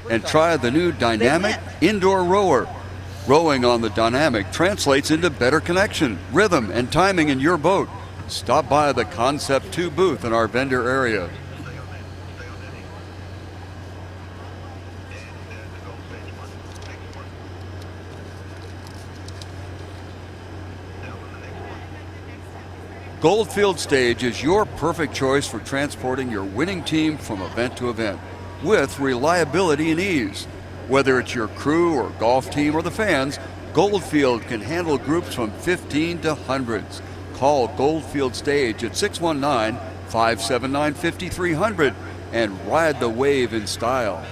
and try the new dynamic indoor rower. Rowing on the dynamic translates into better connection, rhythm, and timing in your boat. Stop by the Concept 2 booth in our vendor area. Goldfield Stage is your perfect choice for transporting your winning team from event to event with reliability and ease. Whether it's your crew or golf team or the fans, Goldfield can handle groups from 15 to hundreds. Call Goldfield Stage at 619-579-5300 and ride the wave in style.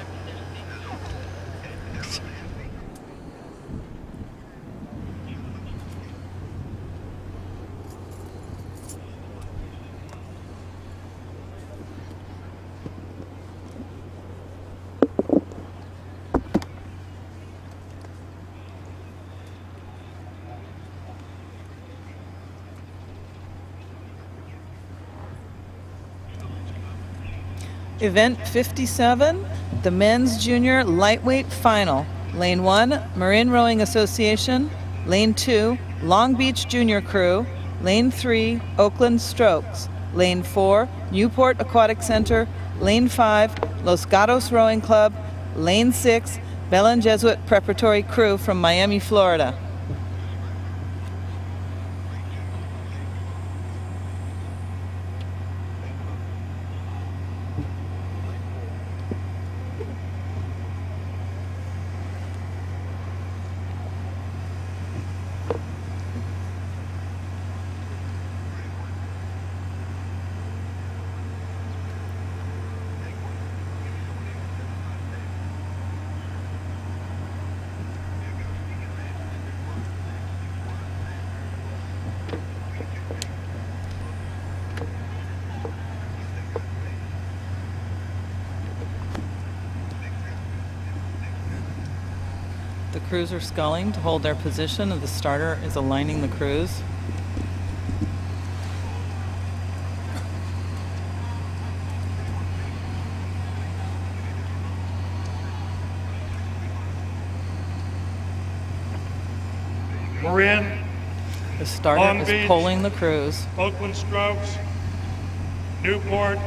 Event 57, the Men's Junior Lightweight Final. Lane 1, Marin Rowing Association. Lane 2, Long Beach Junior Crew. Lane 3, Oakland Strokes. Lane 4, Newport Aquatic Center. Lane 5, Los Gatos Rowing Club. Lane 6, Belen Jesuit Preparatory Crew from Miami, Florida. The crews are sculling to hold their position, and the starter is aligning the crews. Marin, The starter Long is Beach, polling the crews. Oakland Strokes, Newport,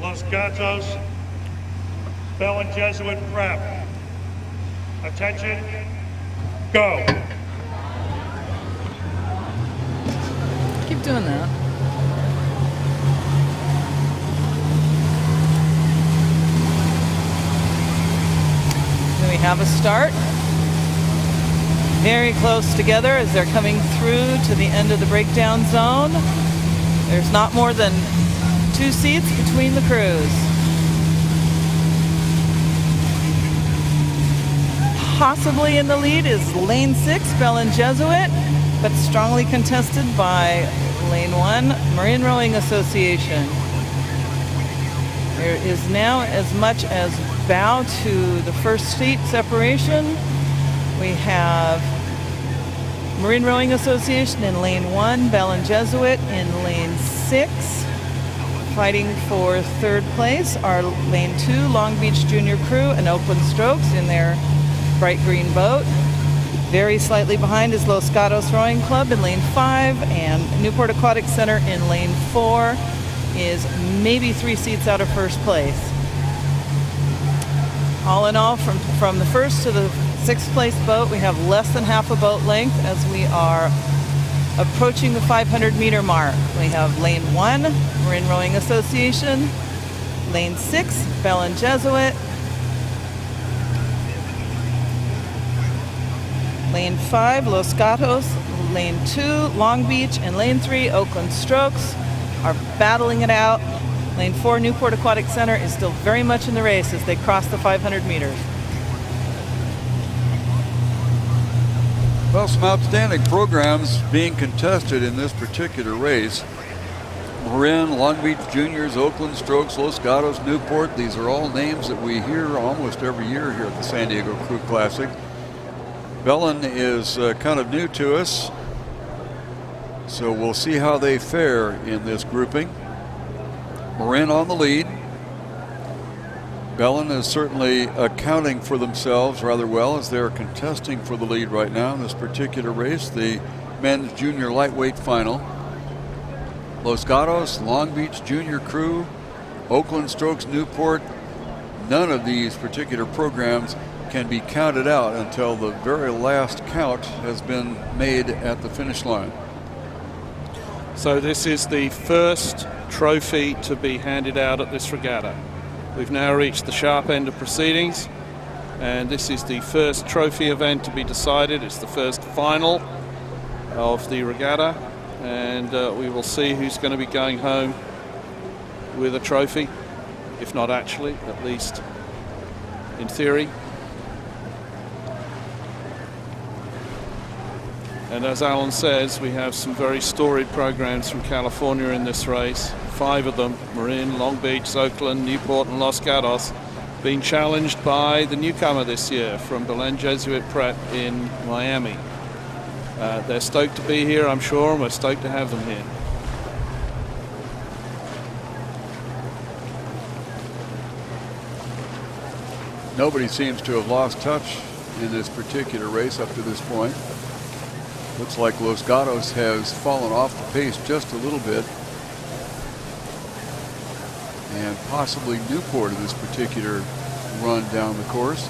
Los Gatos, Belen Jesuit Prep. Attention, go. Keep doing that. Then we have a start. Very close together as they're coming through to the end of the breakdown zone. There's not more than 2 seats between the crews. Possibly in the lead is Lane 6, Belen Jesuit, but strongly contested by Lane 1, Marin Rowing Association. There is now as much as bow to the first seat separation. We have Marin Rowing Association in Lane 1, Belen Jesuit in Lane 6. Fighting for third place are Lane 2, Long Beach Junior Crew and Oakland Strokes in their bright green boat. Very slightly behind is Los Gatos Rowing Club in Lane 5, and Newport Aquatic Center in Lane 4 is maybe 3 seats out of first place. All in all, from the first to the 6th place boat, we have less than half a boat length as we are approaching the 500-meter mark. We have Lane 1, Marin Rowing Association, Lane 6, Belen Jesuit, Lane 5, Los Gatos, Lane 2, Long Beach, and Lane 3, Oakland Strokes are battling it out. Lane 4, Newport Aquatic Center is still very much in the race as they cross the 500 meters. Well, some outstanding programs being contested in this particular race. Marin, Long Beach Juniors, Oakland Strokes, Los Gatos, Newport. These are all names that we hear almost every year here at the San Diego Crew Classic. Belen is kind of new to us, so we'll see how they fare in this grouping. Marin on the lead. Belen is certainly accounting for themselves rather well as they're contesting for the lead right now in this particular race, the men's junior lightweight final. Los Gatos, Long Beach Junior Crew, Oakland Strokes, Newport, none of these particular programs can be counted out until the very last count has been made at the finish line. So this is the first trophy to be handed out at this regatta. We've now reached the sharp end of proceedings, and this is the first trophy event to be decided. It's the first final of the regatta, and we will see who's going to be going home with a trophy, if not actually, at least in theory. And as Alan says, we have some very storied programs from California in this race. 5 of them, Marin, Long Beach, Oakland, Newport, and Los Gatos, being challenged by the newcomer this year from Belen Jesuit Prep in Miami. They're stoked to be here, I'm sure, and we're stoked to have them here. Nobody seems to have lost touch in this particular race up to this point. Looks like Los Gatos has fallen off the pace just a little bit. And possibly Newport in this particular run down the course.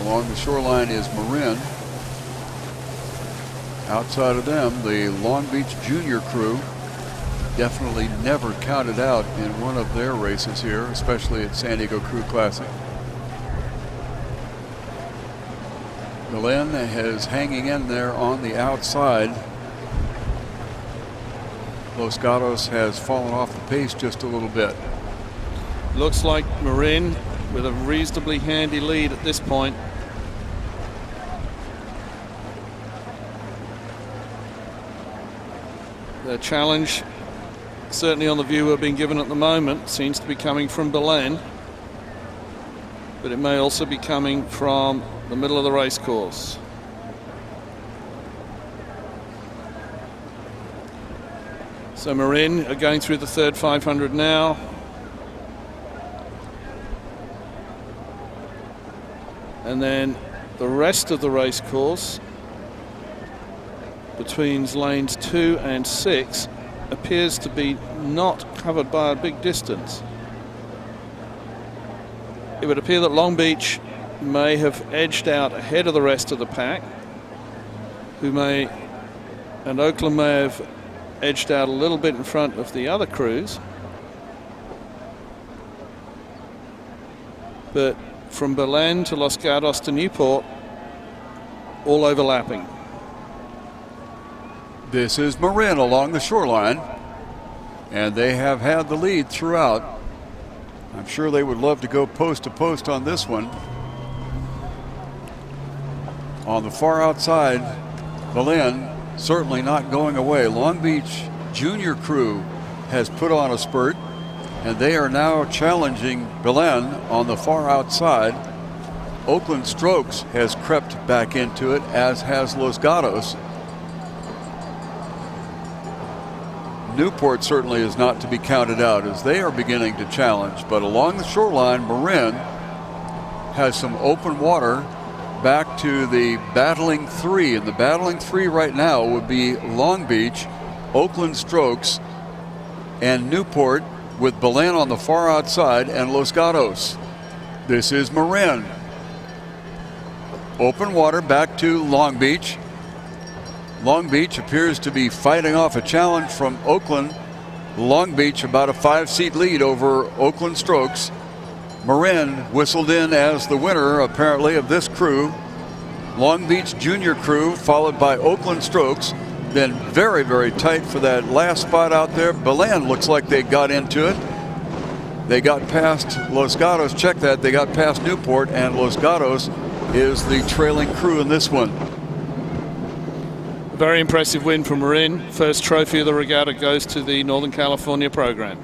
Along the shoreline is Marin. Outside of them, the Long Beach Junior Crew, definitely never counted out in one of their races here, especially at San Diego Crew Classic. Belen is hanging in there on the outside. Los Gatos has fallen off the pace just a little bit. Looks like Marin with a reasonably handy lead at this point. The challenge, certainly on the view we're being given at the moment, seems to be coming from Belen, but it may also be coming from the middle of the race course. So Marin are going through the third 500 now. And then the rest of the race course between lanes 2 and 6 appears to be not covered by a big distance. It would appear that Long Beach may have edged out ahead of the rest of the pack, and Oakland may have edged out a little bit in front of the other crews. But from Belen to Los Gatos to Newport, all overlapping. This is Marin along the shoreline, and they have had the lead throughout. I'm sure they would love to go post to post on this one. On the far outside, Belen certainly not going away. Long Beach Junior Crew has put on a spurt, and they are now challenging Belen on the far outside. Oakland Strokes has crept back into it, as has Los Gatos. Newport certainly is not to be counted out as they are beginning to challenge, but along the shoreline, Marin has some open water back to the battling 3, and the battling 3 right now would be Long Beach, Oakland Strokes, and Newport, with Belen on the far outside and Los Gatos. This is Marin. Open water back to Long Beach. Long Beach appears to be fighting off a challenge from Oakland. Long Beach about a 5-seat lead over Oakland Strokes. Marin whistled in as the winner, apparently, of this crew. Long Beach Junior Crew, followed by Oakland Strokes. Then very, very tight for that last spot out there. Belen looks like they got into it. They got past Los Gatos. Check that. They got past Newport, and Los Gatos is the trailing crew in this one. A very impressive win for Marin. First trophy of the regatta goes to the Northern California program.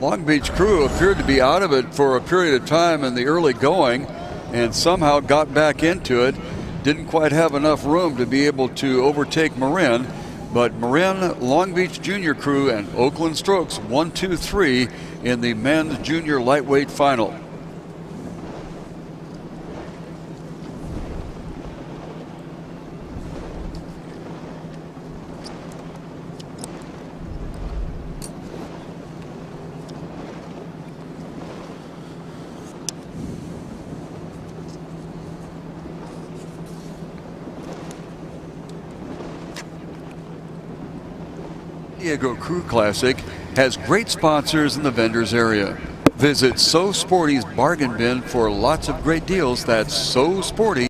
Long Beach Crew appeared to be out of it for a period of time in the early going, and somehow got back into it. Didn't quite have enough room to be able to overtake Marin. But Marin, Long Beach Junior Crew, and Oakland Strokes 1, 2, 3 in the men's junior lightweight final. Diego Crew Classic has great sponsors in the vendors area. Visit So Sporty's bargain bin for lots of great deals. That's So Sporty.